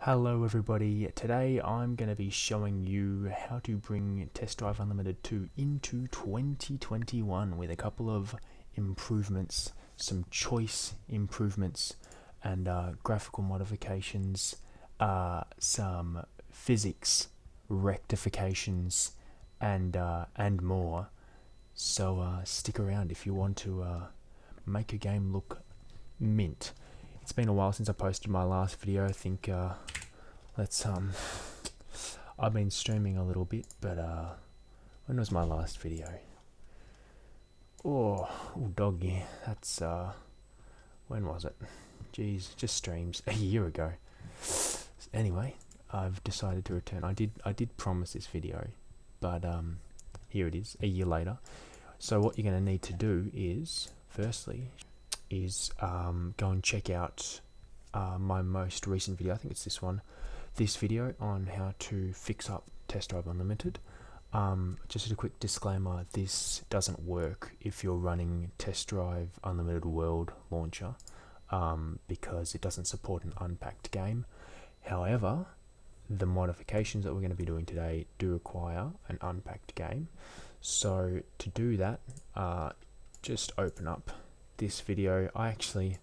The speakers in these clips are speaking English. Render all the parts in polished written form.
Hello everybody, today I'm going to be showing you how to bring Test Drive Unlimited 2 into 2021 with a couple of improvements, some choice improvements and graphical modifications, some physics rectifications and more. So stick around if you want to make a game look mint. It's been a while since I posted my last video. I think I've been streaming a little bit, but when was my last video? Oh doggy, that's when was it? Jeez, just streams a year ago. Anyway, I've decided to return. I did promise this video, but here it is, a year later. So what you're going to need to do is, firstly, go and check out my most recent video. I think it's this video on how to fix up Test Drive Unlimited. Just a quick disclaimer, this doesn't work if you're running Test Drive Unlimited World launcher, because it doesn't support an unpacked game. However, the modifications that we're going to be doing today do require an unpacked game. So to do that, just open up this video. I actually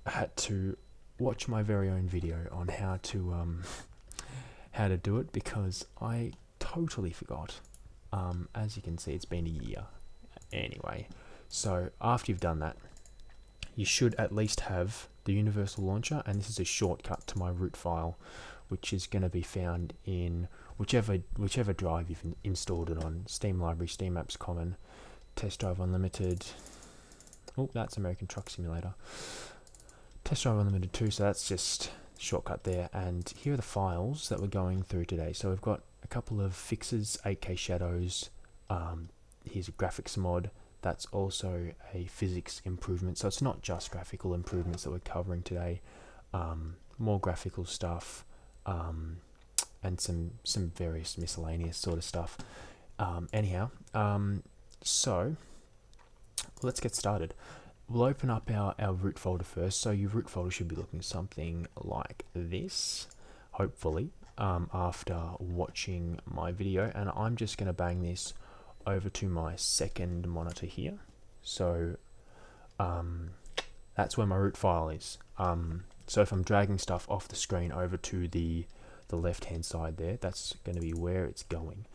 had to watch my very own video on how to do it because I totally forgot. As you can see, it's been a year anyway. So after you've done that, you should at least have the universal launcher, and this is a shortcut to my root file, which is going to be found in whichever drive you've installed it on. Steam Library, Steam Apps Common, Test Drive Unlimited. Oh, that's American Truck Simulator. Test Drive Unlimited 2, so that's just shortcut there. And here are the files that we're going through today. So we've got a couple of fixes, 8K shadows. Here's a graphics mod. That's also a physics improvement. So it's not just graphical improvements that we're covering today. More graphical stuff, and some various miscellaneous sort of stuff. So let's get started. We'll open up our root folder first. So your root folder should be looking something like this, hopefully, after watching my video. And I'm just going to bang this over to my second monitor here. So that's where my root file is. So if I'm dragging stuff off the screen over to the left hand side there, that's going to be where it's going.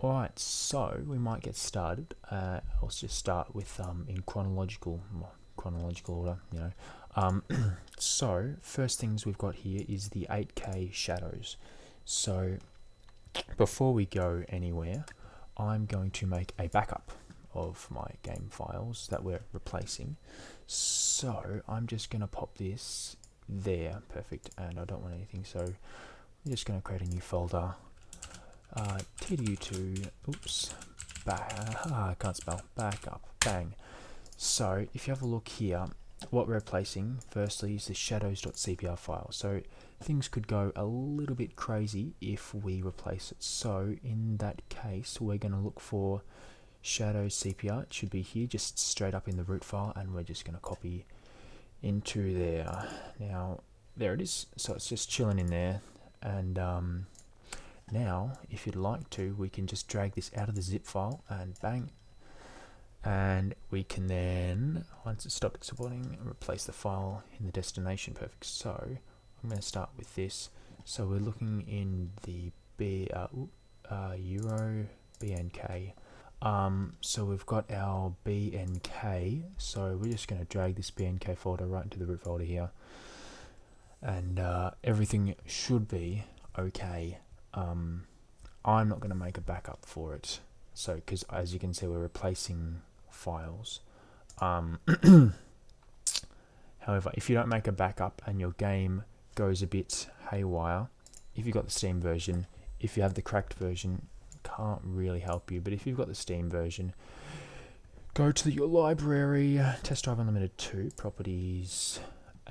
Alright, so we might get started. Let's just start with in chronological order, you know. So first things we've got here is the 8K shadows. So before we go anywhere, I'm going to make a backup of my game files that we're replacing. So I'm just going to pop this there, perfect, and I don't want anything, so I'm just going to create a new folder. TDU2, oops, I can't spell, backup, bang. So if you have a look here, what we're replacing firstly is the shadows.cpr file. So things could go a little bit crazy if we replace it. So in that case, we're going to look for shadows CPR. It should be here, just straight up in the root file, and we're just going to copy into there. Now there it is. So it's just chilling in there, and now, if you'd like to, we can just drag this out of the zip file and bang. And we can then, once it stops exporting, replace the file in the destination. Perfect. So I'm going to start with this. So we're looking in the Euro Bnk. So we've got our Bnk. So we're just going to drag this Bnk folder right into the root folder here. And everything should be okay. I'm not going to make a backup for it, so because as you can see we're replacing files. However, if you don't make a backup and your game goes a bit haywire, if you've got the Steam version, if you have the cracked version, can't really help you, but if you've got the Steam version, go to your library, Test Drive Unlimited 2, properties,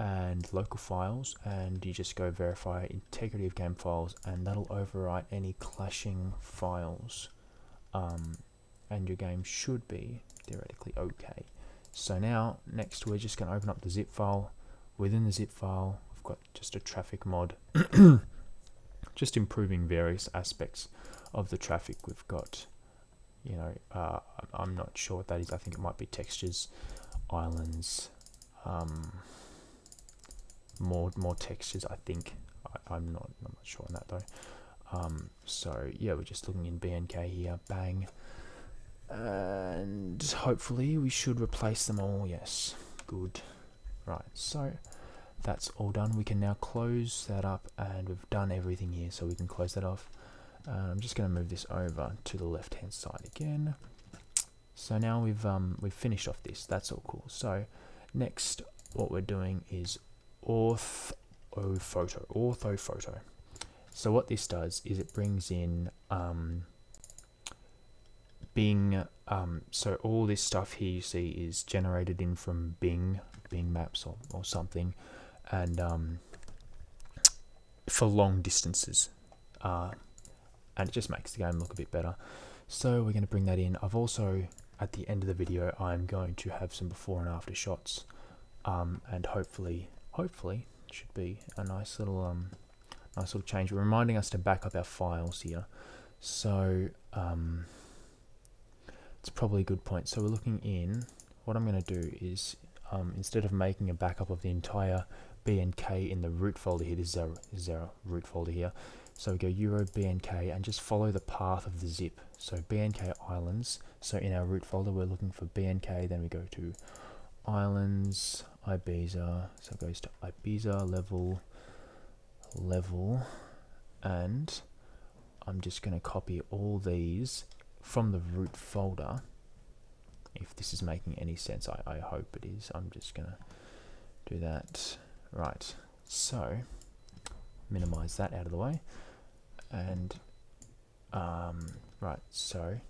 and local files, and you just go verify integrity of game files, and that'll overwrite any clashing files, and your game should be theoretically okay. So now next we're just going to open up the zip file. Within the zip file, of got just a traffic mod, just improving various aspects of the traffic. We've got, you know, I'm not sure what that is. I think it might be textures, islands, more textures. I think I'm not sure on that though. So yeah, we're just looking in BNK here. Bang. And hopefully we should replace them all. Yes, good. Right, so that's all done. We can now close that up, and we've done everything here, so we can close that off. I'm just going to move this over to the left hand side again. So now we've finished off this. That's all cool. So next, what we're doing is Orthophoto. So what this does is it brings in Bing, so all this stuff here you see is generated in from Bing Maps or something, and for long distances, and it just makes the game look a bit better. So we're going to bring that in. I've also, at the end of the video, I'm going to have some before and after shots, and hopefully it should be a nice little change. We're reminding us to back up our files here, so it's probably a good point. So we're looking in. What I'm going to do is, instead of making a backup of the entire BNK in the root folder here, this is our root folder here. So we go Euro BNK and just follow the path of the zip. So BNK Islands. So in our root folder, we're looking for BNK. Then we go to Islands, Ibiza. So it goes to Ibiza level, and I'm just going to copy all these from the root folder, if this is making any sense. I hope it is. I'm just gonna do that. Right, so minimize that out of the way, and right, so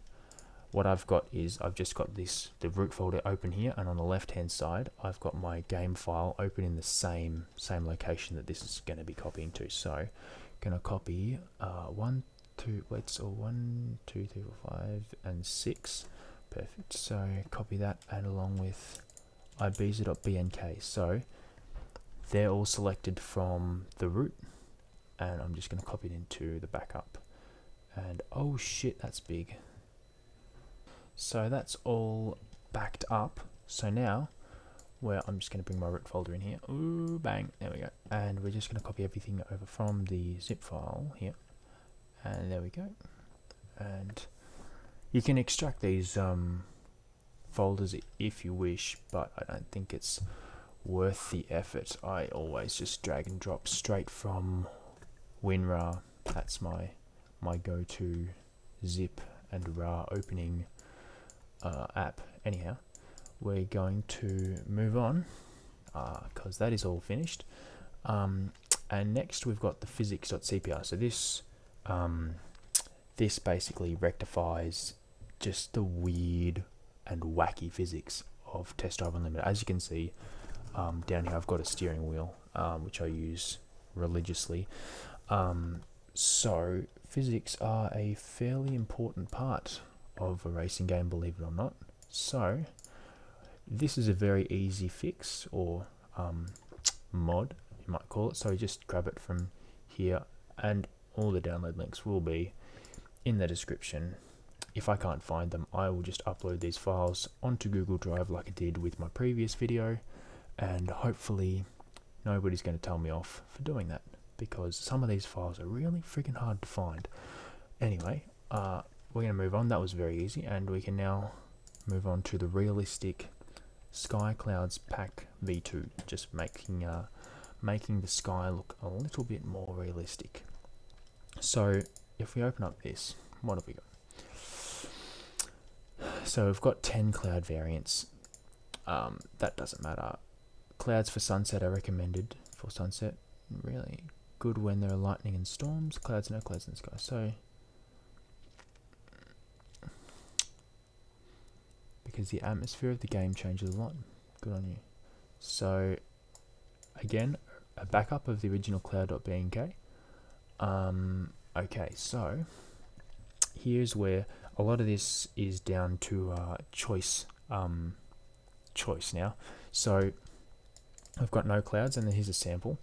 what I've got is I've just got the root folder open here, and on the left hand side I've got my game file open in the same location that this is going to be copying to. So gonna copy 1, 2, 3, 4, 5, and 6. Perfect. So copy that, and along with ibiza.bnk. So they're all selected from the root, and I'm just going to copy it into the backup. And oh shit, that's big. So that's all backed up. So now, I'm just going to bring my root folder in here. Ooh, bang, there we go. And we're just going to copy everything over from the zip file here. And there we go. And you can extract these folders if you wish, but I don't think it's worth the effort. I always just drag and drop straight from WinRAR. That's my go-to zip and RAR opening app. Anyhow, we're going to move on because that is all finished. And next we've got the physics.cpr. So this basically rectifies just the weird and wacky physics of Test Drive Unlimited. As you can see down here, I've got a steering wheel which I use religiously. So physics are a fairly important part of a racing game, believe it or not. So this is a very easy fix, or mod you might call it. So just grab it from here, and all the download links will be in the description. If I can't find them, I will just upload these files onto Google Drive like I did with my previous video, and hopefully nobody's going to tell me off for doing that, because some of these files are really freaking hard to find. Anyway, we're going to move on. That was very easy, and we can now move on to the realistic Sky Clouds Pack V2, just making the sky look a little bit more realistic. So if we open up this, what have we got? So we've got 10 cloud variants. That doesn't matter. Clouds for sunset are recommended for sunset. Really good when there are lightning and storms. Clouds, no clouds in the sky. So because the atmosphere of the game changes a lot. Good on you. So again, a backup of the original cloud.bnk. Okay, so here's where a lot of this is down to choice now. So I've got no clouds, and then here's a sample.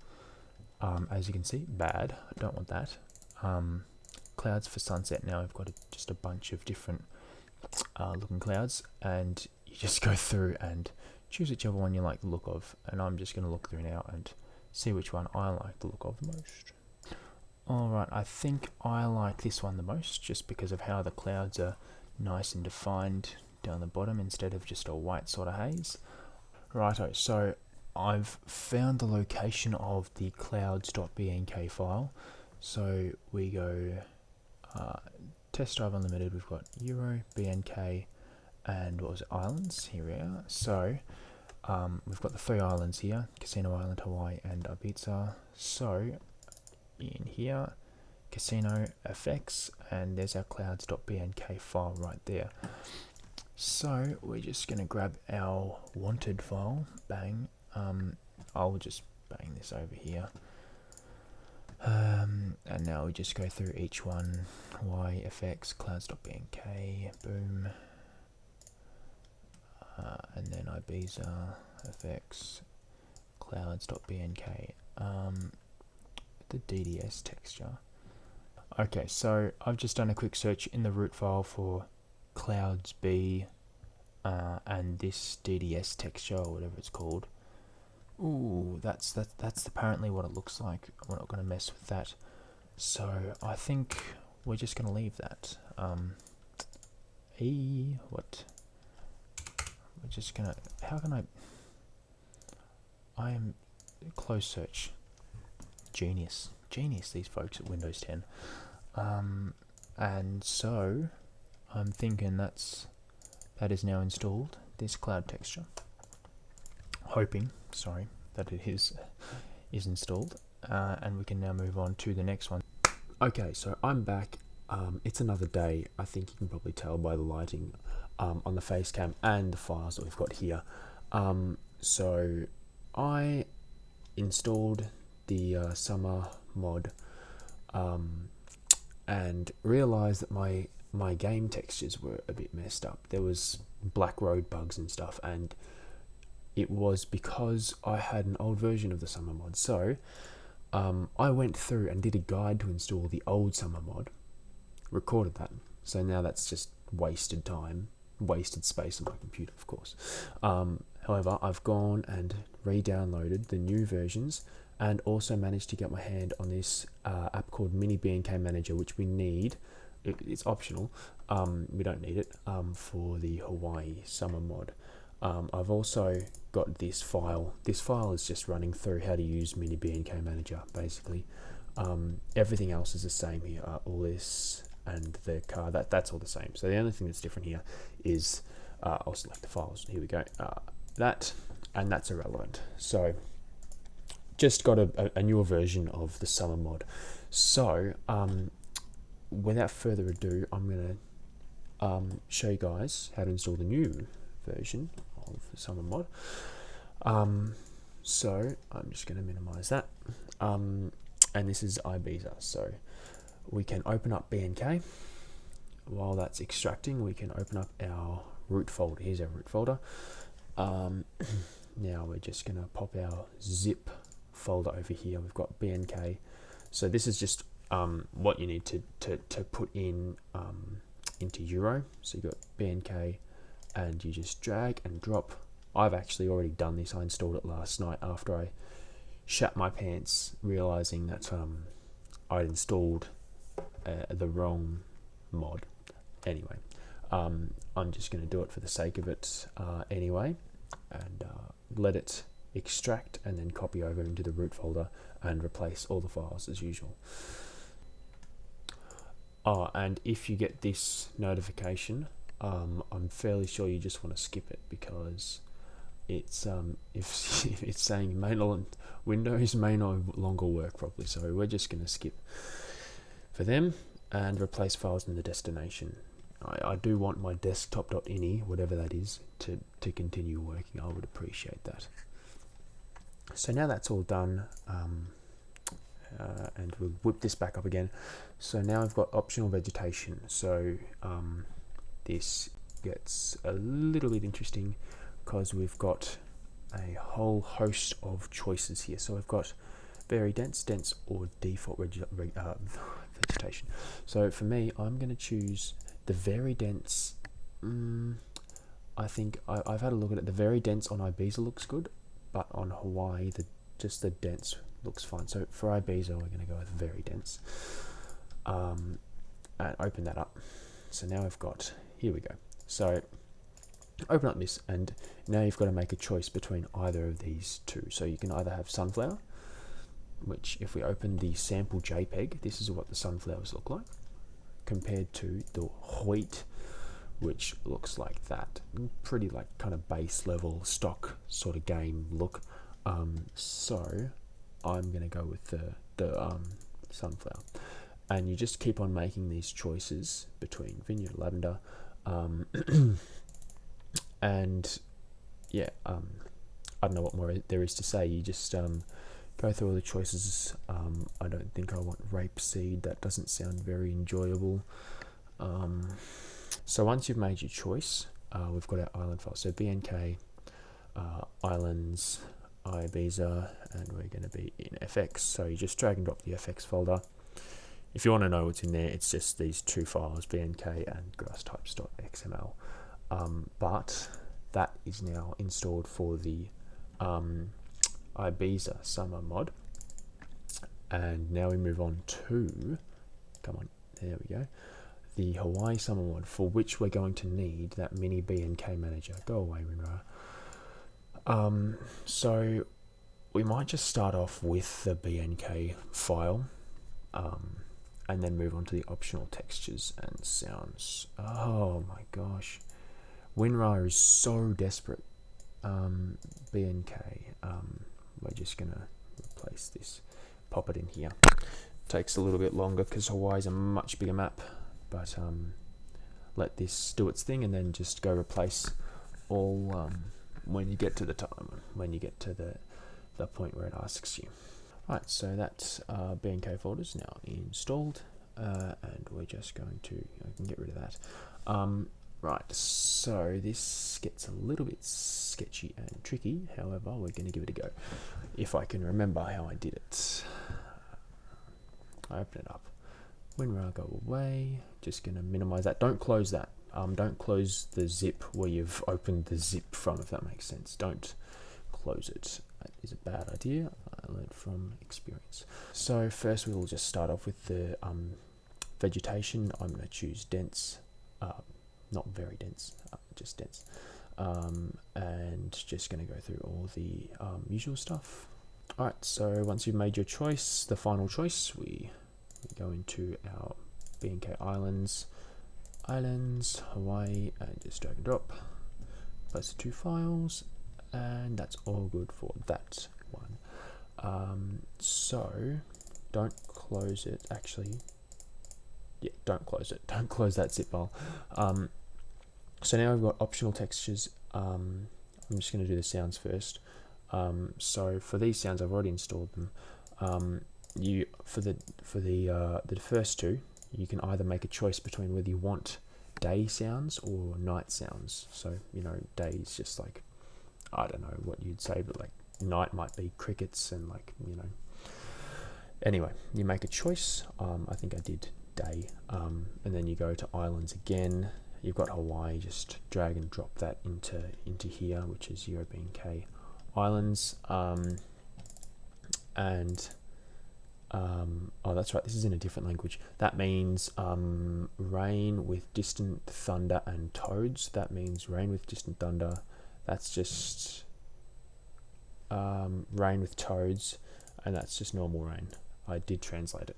as you can see, bad. I don't want that. Clouds for sunset. Now we've got just a bunch of different looking clouds, and you just go through and choose whichever one you like the look of, and I'm just going to look through now and see which one I like the look of the most. Alright, I think I like this one the most, just because of how the clouds are nice and defined down the bottom instead of just a white sort of haze. Righto, so I've found the location of the clouds.bnk file. So we go test drive unlimited, we've got Euro, BNK, and what was it, islands, here we are. So we've got the 3 islands here, Casino Island, Hawaii, and Ibiza. So in here, Casino FX, and there's our clouds.bnk file right there. So we're just going to grab our wanted file, bang, I'll just bang this over here, and now we just go through each one, YFX, clouds.bnk, boom, and then Ibiza, FX, clouds.bnk, the DDS texture. Okay, so I've just done a quick search in the root file for clouds B and this DDS texture, or whatever it's called. Ooh, that's apparently what it looks like. We're not going to mess with that, so I think we're just going to leave that. What? We're just gonna. How can I am close search. Genius, these folks at Windows 10. And so I'm thinking that is now installed, this cloud texture. Hoping, that it is installed, and we can now move on to the next one. Okay, so I'm back. It's another day. I think you can probably tell by the lighting on the face cam and the files that we've got here. So I installed the Summer Mod and realized that my game textures were a bit messed up. There was black road bugs and stuff, and it was because I had an old version of the Summer Mod. So I went through and did a guide to install the old Summer Mod, recorded that. So now that's just wasted time, wasted space on my computer, of course. However, I've gone and re-downloaded the new versions, and also managed to get my hand on this app called Bnk Manager, which we need. It's optional. We don't need it for the Hawaii Summer Mod. I've also got this file. This file is just running through how to use Bnk Manager, basically. Everything else is the same here. All this and the car, that's all the same. So the only thing that's different here is, I'll select the files. Here we go. That, and that's irrelevant. So just got a newer version of the Summer Mod. So without further ado, I'm going to show you guys how to install the new version of the Summer Mod. So I'm just going to minimize that, and this is Ibiza. So we can open up BNK. While that's extracting, we can open up our root folder. Here's our root folder. Now we're just going to pop our zip folder over here. We've got BNK. So this is just what you need to put in into Euro. So you've got BNK, and you just drag and drop. I've actually already done this. I installed it last night after I shat my pants, realizing that I'd installed the wrong mod. Anyway, I'm just going to do it for the sake of it anyway, and let it extract and then copy over into the root folder and replace all the files as usual. And if you get this notification, I'm fairly sure you just want to skip it, because it's if it's saying Windows may no longer work properly. So we're just going to skip for them and replace files in the destination. I do want my desktop.ini, whatever that is, to continue working. I would appreciate that. So now that's all done, and we'll whip this back up again. So now I've got optional vegetation. So this gets a little bit interesting, because we've got a whole host of choices here. So we've got very dense, dense, or default vegetation. So for me, I'm going to choose the very dense. I think I've had a look at it. The very dense on Ibiza looks good, but on Hawaii, just the dense looks fine. So for Ibiza, we're going to go with very dense. And open that up. So now I've got, here we go. So open up this, and now you've got to make a choice between either of these two. So you can either have sunflower, which if we open the sample JPEG, this is what the sunflowers look like, compared to the wheat, which looks like that. Pretty like kind of base level stock sort of game look. So I'm going to go with the sunflower. And you just keep on making these choices between vineyard lavender, and yeah, I don't know what more there is to say. You just go through all the choices. I don't think I want rapeseed. That doesn't sound very enjoyable. So once you've made your choice, we've got our island file. So Bnk, islands, Ibiza, and we're going to be in FX. So you just drag and drop the FX folder. If you want to know what's in there, it's just these two files, Bnk and grasstypes.xml. But that is now installed for the Ibiza Summer Mod. And now we move on to, come on, there we go, the Hawaii Summer Mod, for which we're going to need that mini Bnk Manager. Go away, WinRAR. So we might just start off with the Bnk file, and then move on to the optional textures and sounds. Oh my gosh, WinRAR is so desperate. Bnk, we're just gonna replace this, pop it in here. Takes a little bit longer because Hawaii's a much bigger map, but let this do its thing, and then just go replace all when you get to the time, when you get to the point where it asks you. Right, so that Bnk folder is now installed, and we're just going to, I can get rid of that. Right, so this gets a little bit sketchy and tricky, however, we're going to give it a go. If I can remember how I did it. I open it up. WinRAR, go away. Just going to minimize that. Don't close that. Don't close the zip where you've opened the zip from, if that makes sense. Don't close it. That is a bad idea. I learned from experience. So first we'll just start off with the vegetation. I'm going to choose dense, not very dense, just dense. And just going to go through all the usual stuff. Alright, so once you've made your choice, the final choice, we go into our Bnk Islands, Hawaii, and just drag and drop. Place the two files, and that's all good for that one. So don't close it, actually. Yeah, don't close it. Don't close that zip file. So now we've got optional textures. I'm just going to do the sounds first. So for these sounds, I've already installed them. For the first two, you can either make a choice between whether you want day sounds or night sounds. So day is just like, I don't know what you'd say, but like night might be crickets and like Anyway, you make a choice. I think I did day, and then you go to islands again. You've got Hawaii. Just drag and drop that into here, which is your Bnk Islands, and oh, that's right, this is in a different language. That means rain with distant thunder and toads. That means rain with distant thunder. That's just rain with toads, and that's just normal rain. I did translate it,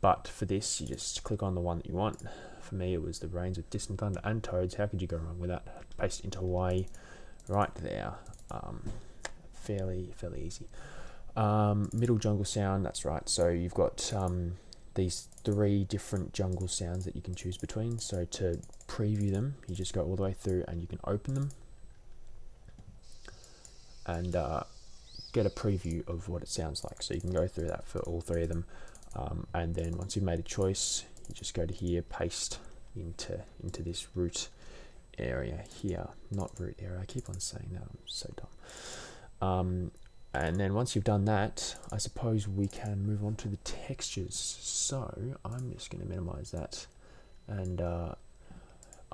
but for this you just click on the one that you want. For me it was the rains with distant thunder and toads. How could you go wrong with that? Paste it into Hawaii right there. Fairly easy. Middle jungle sound, that's right. So you've got these three different jungle sounds that you can choose between. So to preview them, you just go all the way through and you can open them and get a preview of what it sounds like. So you can go through that for all three of them, and then once you've made a choice, you just go to here, paste into this root area here. Not root area, I keep on saying that, I'm so dumb. And then once you've done that, I suppose we can move on to the textures. So I'm just going to minimize that, and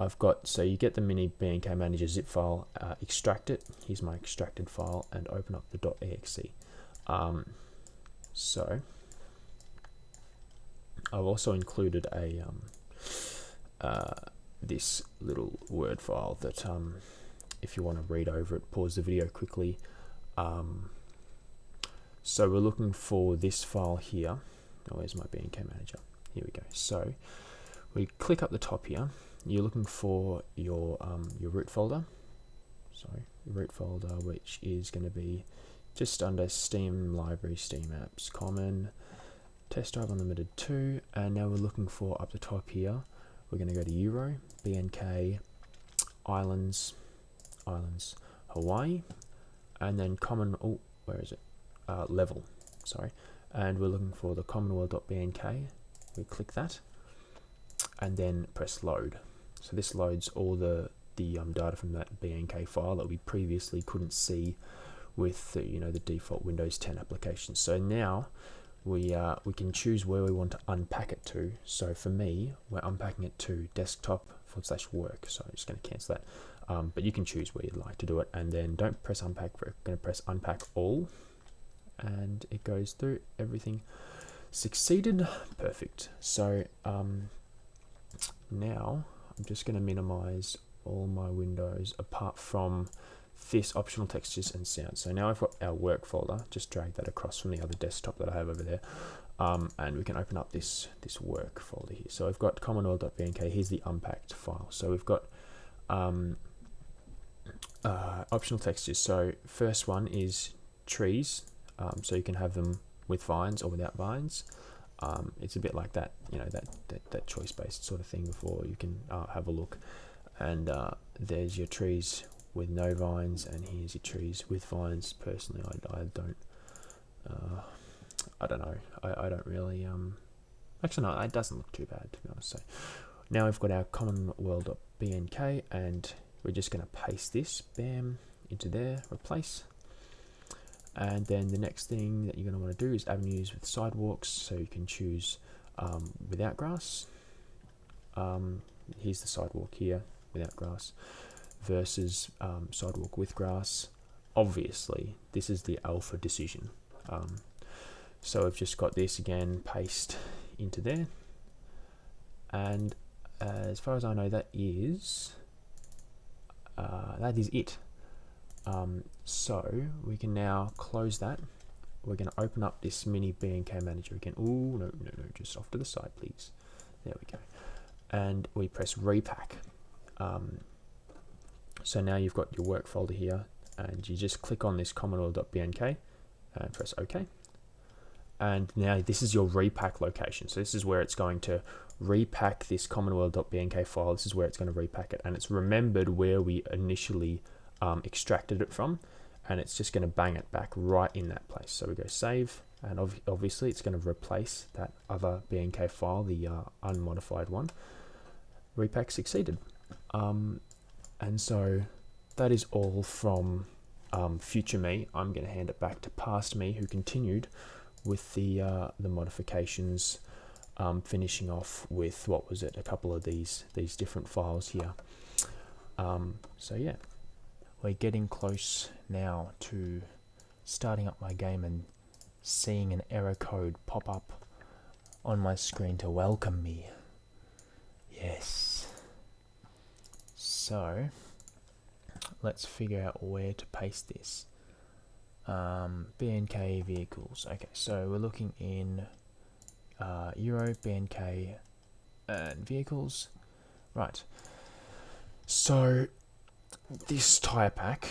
I've got, so you get the mini Bnk Manager zip file, extract it. Here's my extracted file, and open up the .exe. So I've also included a this little Word file that if you want to read over it, pause the video quickly. So we're looking for this file here. Oh, where's my Bnk Manager? Here we go. So we click up the top here. You're looking for your root folder. Sorry, root folder, which is going to be just under Steam Library, Steam Apps, Common, Test Drive Unlimited 2, and now we're looking for up the top here. We're going to go to Euro, BNK, Islands, Hawaii, and then Common. Oh, where is it? Level. Sorry, and we're looking for the Commonwealth.bnk. We click that, and then press load. So this loads all the data from that BNK file that we previously couldn't see with the, the default Windows 10 applications. So now we can choose where we want to unpack it to. So for me, we're unpacking it to desktop/work. So I'm just going to cancel that. But you can choose where you'd like to do it, and then don't press unpack. We're going to press unpack all, and it goes through everything. Succeeded. Perfect. So now I'm just going to minimize all my windows apart from this optional textures and sounds. So now I've got our work folder. Just drag that across from the other desktop that I have over there, and we can open up this work folder here. So I've got commonwealth.bnk. Here's the unpacked file. So we've got optional textures. So first one is trees. So you can have them with vines or without vines. It's a bit like that, that choice-based sort of thing before. You can have a look, and there's your trees with no vines, and here's your trees with vines. Personally, I don't know. I don't really. Actually, no, it doesn't look too bad, to be honest. So now we've got our commonwealth.bnk, and we're just going to paste this, bam, into there, replace. And then the next thing that you're going to want to do is avenues with sidewalks. So you can choose without grass. Here's the sidewalk here, without grass, versus sidewalk with grass. Obviously, this is the alpha decision. So I've just got this again, paste into there. And as far as I know, that is it. So we can now close that. We're going to open up this mini Bnk Manager again. Oh, no, just off to the side, please. There we go. And we press repack. So now you've got your work folder here, and you just click on this commonwealth.bnk and press OK. And now this is your repack location. So this is where it's going to repack this commonwealth.bnk file. This is where it's going to repack it, and it's remembered where we initially extracted it from, and it's just going to bang it back right in that place. So we go save, and obviously it's going to replace that other BNK file, the unmodified one. Repack succeeded. And so that is all from future me. I'm going to hand it back to past me, who continued with the modifications, finishing off with, what was it, a couple of these different files here. So yeah. We're getting close now to starting up my game and seeing an error code pop up on my screen to welcome me. Yes. So let's figure out where to paste this. BNK vehicles. Okay, so we're looking in Euro, BNK, and vehicles. Right. So this tire pack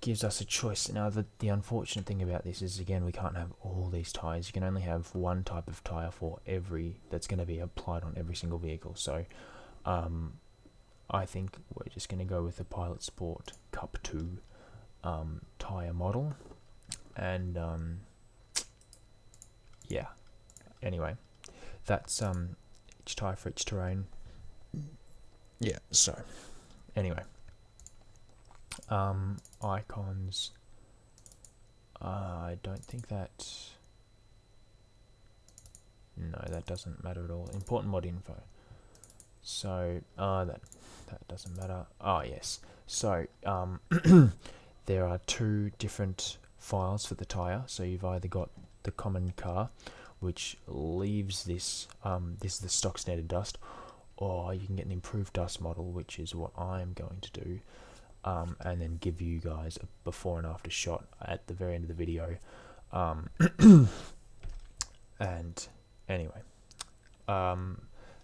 gives us a choice. Now the unfortunate thing about this is, again, we can't have all these tires. You can only have one type of tire for every, that's going to be applied on every single vehicle. So I think we're just going to go with the Pilot Sport Cup 2 tire model, and yeah, anyway, that's each tire for each terrain. Yeah, so anyway, icons, I don't think that... No, that doesn't matter at all. Important mod info. So, that doesn't matter. Oh, yes. So, there are two different files for the tyre. So you've either got the common car, which leaves this, this is the stock standard dust, or you can get an improved dust model, which is what I'm going to do, and then give you guys a before and after shot at the very end of the video. And anyway,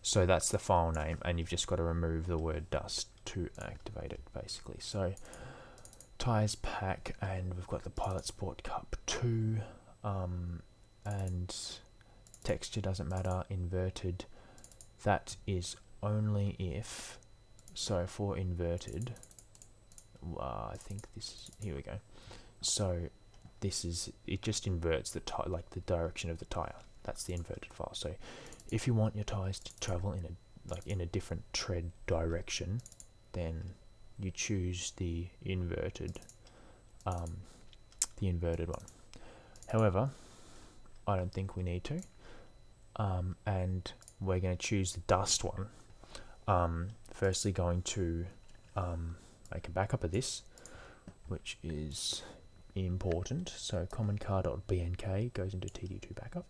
so that's the file name, and you've just got to remove the word dust to activate it, basically. So tires pack, and we've got the Pilot Sport Cup 2, and texture doesn't matter. Inverted, that is only if, so for inverted, I think this is, here we go. So this is, it just inverts the like the direction of the tire. That's the inverted file. So if you want your tires to travel in a different tread direction, then you choose the inverted one. However, I don't think we need to, and we're going to choose the dust one. Firstly, going to make a backup of this, which is important. So common car.bnk goes into TDU2 backup,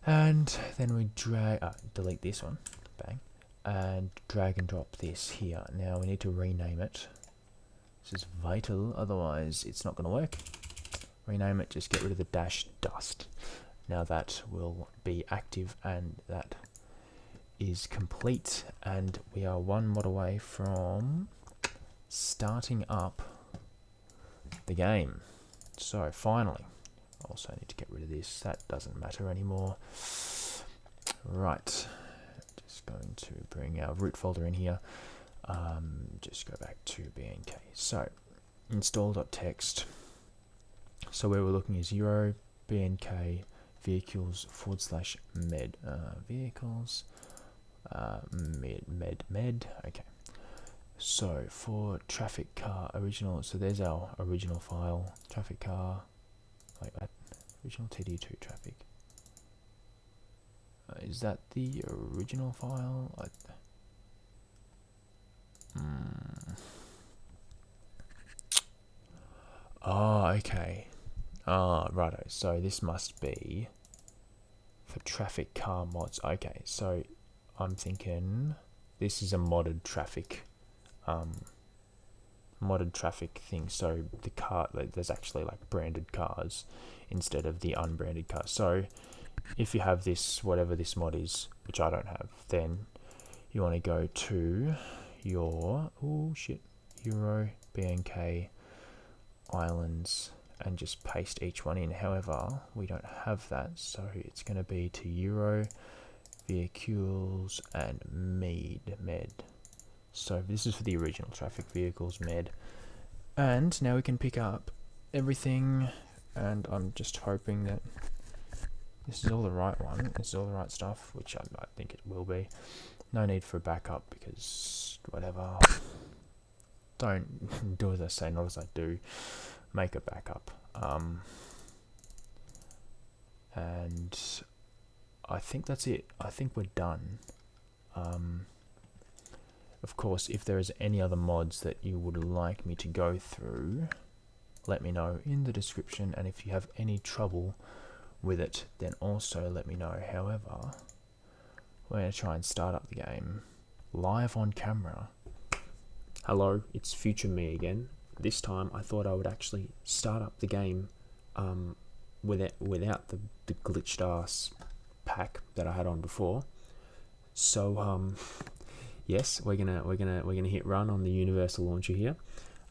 and then we drag delete this one, bang, and drag and drop this here. Now we need to rename it. This is vital, otherwise it's not going to work. Rename it, just get rid of the dash dust. Now that will be active, and that is complete, and we are one mod away from starting up the game. So finally, also need to get rid of this, that doesn't matter anymore. Right, just going to bring our root folder in here. Just go back to Bnk. So install.txt. So where we're looking is Euro Bnk vehicles /med vehicles med. Okay. So for traffic car original, so there's our original file, traffic car, like that, original TDU2 traffic. Is that the original file? Oh, okay. Righto. So this must be for traffic car mods. Okay, so I'm thinking this is a modded traffic thing. So the car, there's actually like branded cars instead of the unbranded cars. So if you have this, whatever this mod is, which I don't have, then you want to go to your Euro Bnk islands and just paste each one in. However, we don't have that, so it's going to be to Euro vehicles and med. So this is for the original traffic vehicles med, and now we can pick up everything, and I'm just hoping that this is all the right one, this is all the right stuff, which I think it will be. No need for a backup, because whatever, don't do as I say, not as I do. Make a backup, and I think that's it. I think we're done. Of course, if there is any other mods that you would like me to go through, let me know in the description, and if you have any trouble with it, then also let me know. However, we're going to try and start up the game live on camera. Hello, it's future me again. This time I thought I would actually start up the game without the glitched ass pack that I had on before. So yes, we're gonna hit run on the universal launcher here.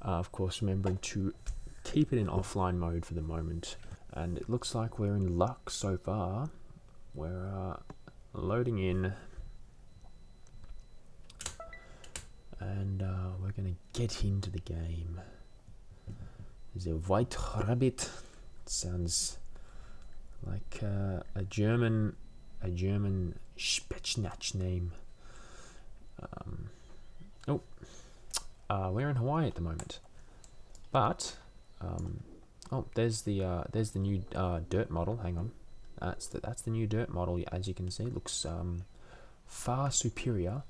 Of course, remembering to keep it in offline mode for the moment. And it looks like we're in luck so far. We're loading in, and we're gonna get into the game. The White Rabbit sounds like a German Spitznach name. We're in Hawaii at the moment, but Oh, there's the new dirt model. Hang on, that's the new dirt model. As you can see, looks far superior.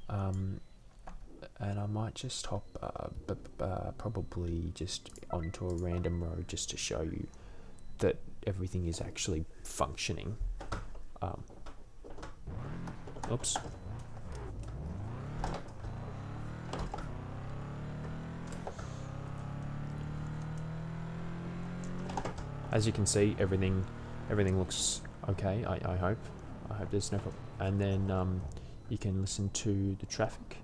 And I might just hop probably just onto a random road just to show you that everything is actually functioning. Oops. As you can see, everything looks okay. I hope there's no problem. And then you can listen to the traffic,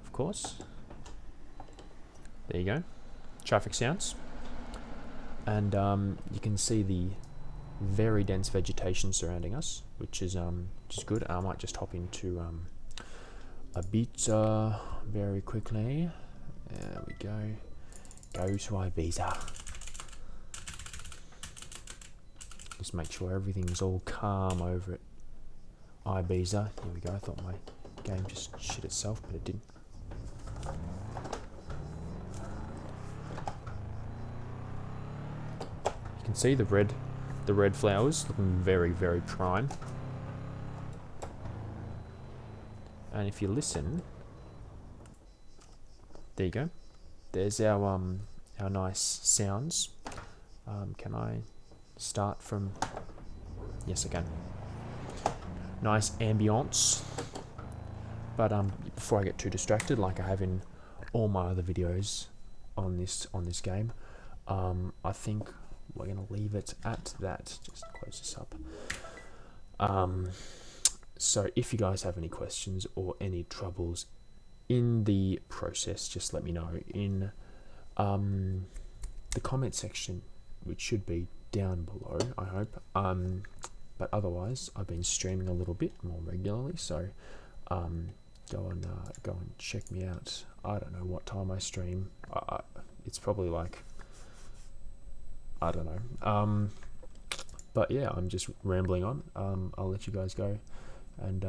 of course. There you go, traffic sounds. And you can see the very dense vegetation surrounding us, which is good. I might just hop into Ibiza very quickly. There we go. Go to Ibiza. Just make sure everything's all calm over at Ibiza. Here we go. I thought my game just shit itself, but it didn't. You can see the red flowers looking very, very prime. And if you listen, there you go. There's our nice sounds. Can I start from? Yes, I can. Nice ambience. But before I get too distracted, like I have in all my other videos on this game, I think we're gonna leave it at that. Just close this up. So if you guys have any questions or any troubles in the process, just let me know in the comment section, which should be down below, I hope. But otherwise, I've been streaming a little bit more regularly, so go and check me out. I don't know what time I stream. It's probably like, I don't know. But yeah, I'm just rambling on. I'll let you guys go, and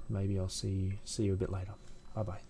maybe I'll see you a bit later. Bye bye.